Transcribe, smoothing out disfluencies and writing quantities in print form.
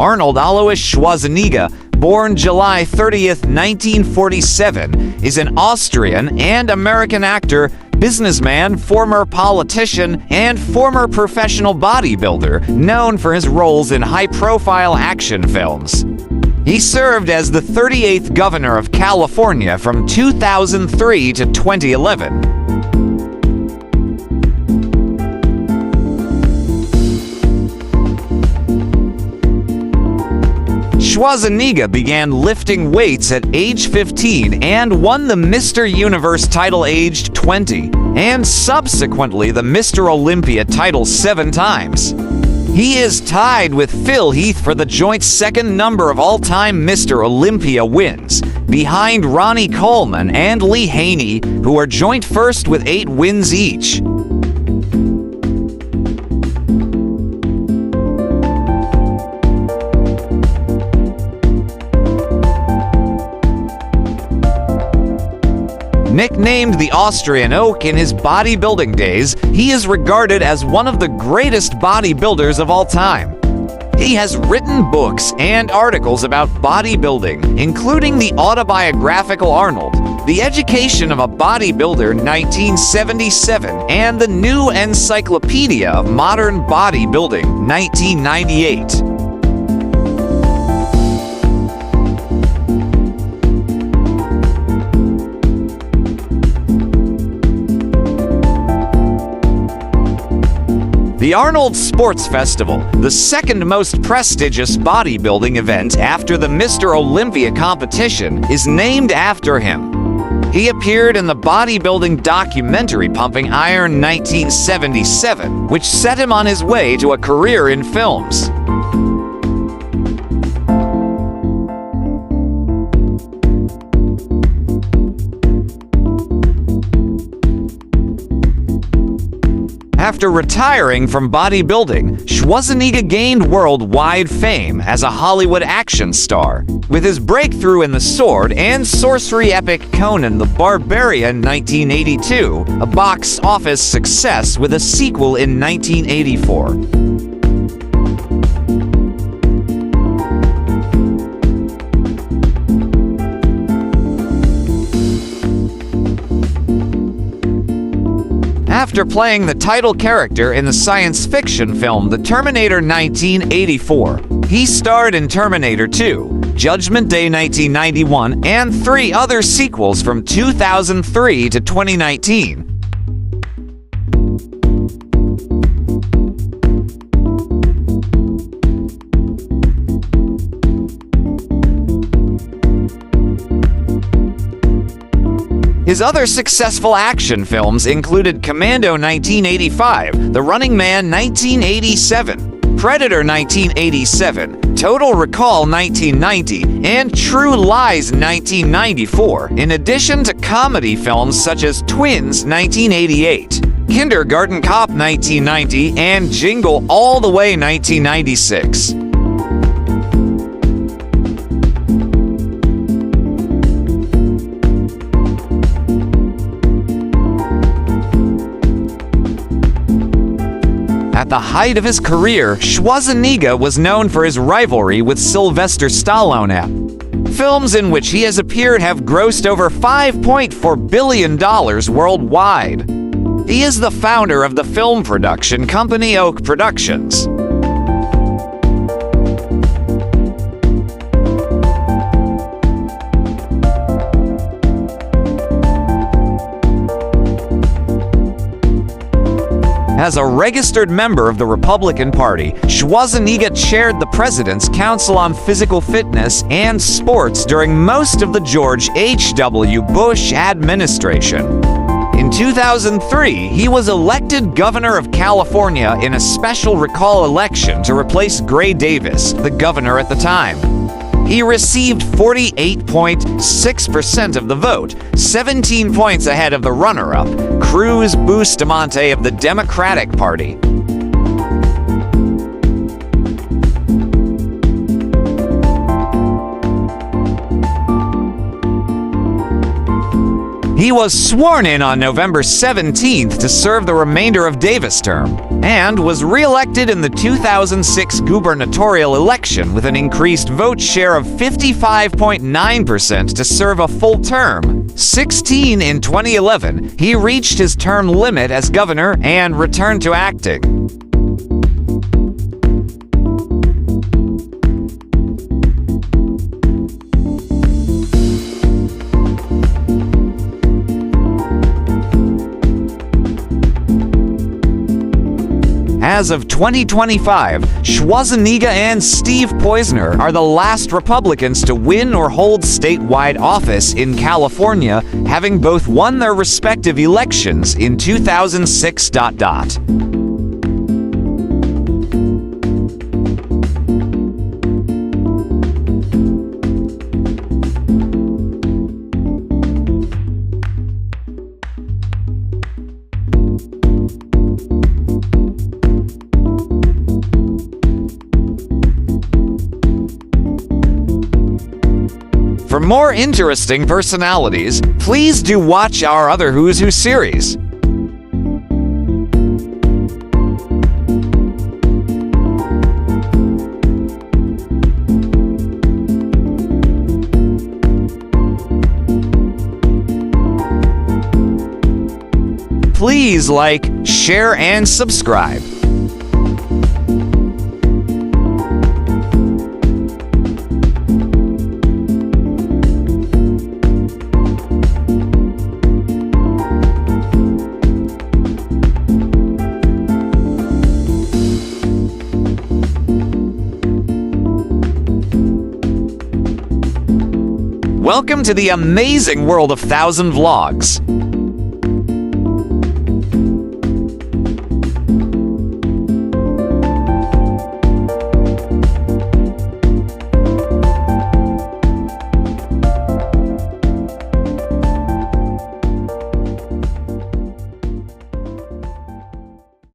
Arnold Alois Schwarzenegger, born July 30th, 1947, is an Austrian and American actor, businessman, former politician, and former professional bodybuilder, known for his roles in high-profile action films. He served as the 38th governor of California from 2003 to 2011. Schwarzenegger began lifting weights at age 15 and won the Mr. Universe title aged 20, and subsequently the Mr. Olympia title 7 times. He is tied with Phil Heath for the joint second number of all-time Mr. Olympia wins, behind Ronnie Coleman and Lee Haney, who are joint first with 8 wins each. Nicknamed the Austrian Oak in his bodybuilding days, he is regarded as one of the greatest bodybuilders of all time. He has written books and articles about bodybuilding, including the autobiographical Arnold, The Education of a Bodybuilder 1977, and the New Encyclopedia of Modern Bodybuilding 1998. The Arnold Sports Festival, the second most prestigious bodybuilding event after the Mr. Olympia competition, is named after him. He appeared in the bodybuilding documentary Pumping Iron 1977, which set him on his way to a career in films. After retiring from bodybuilding, Schwarzenegger gained worldwide fame as a Hollywood action star, with his breakthrough in the sword and sorcery epic Conan the Barbarian 1982, a box office success with a sequel in 1984. After playing the title character in the science fiction film The Terminator 1984, he starred in Terminator 2, Judgment Day 1991, and 3 other sequels from 2003 to 2019. His other successful action films included Commando 1985, The Running Man 1987, Predator 1987, Total Recall 1990, and True Lies 1994, in addition to comedy films such as Twins 1988, Kindergarten Cop 1990, and Jingle All the Way 1996. At the height of his career, Schwarzenegger was known for his rivalry with Sylvester Stallone. Films in which he has appeared have grossed over $5.4 billion worldwide. He is the founder of the film production company Oak Productions. As a registered member of the Republican Party, Schwarzenegger chaired the President's Council on Physical Fitness and Sports during most of the George H.W. Bush administration. In 2003, he was elected governor of California in a special recall election to replace Gray Davis, the governor at the time. He received 48.6% of the vote, 17 points ahead of the runner-up, Cruz Bustamante of the Democratic Party. He was sworn in on November 17th to serve the remainder of Davis' term, and was re-elected in the 2006 gubernatorial election with an increased vote share of 55.9% to serve a full term. 16 in 2011, he reached his term limit as governor and returned to acting. As of 2025, Schwarzenegger and Steve Poizner are the last Republicans to win or hold statewide office in California, having both won their respective elections in 2006. For more interesting personalities, please do watch our other Who's Who series. Please like, share, and subscribe. Welcome to the amazing world of 1000 Vlogs.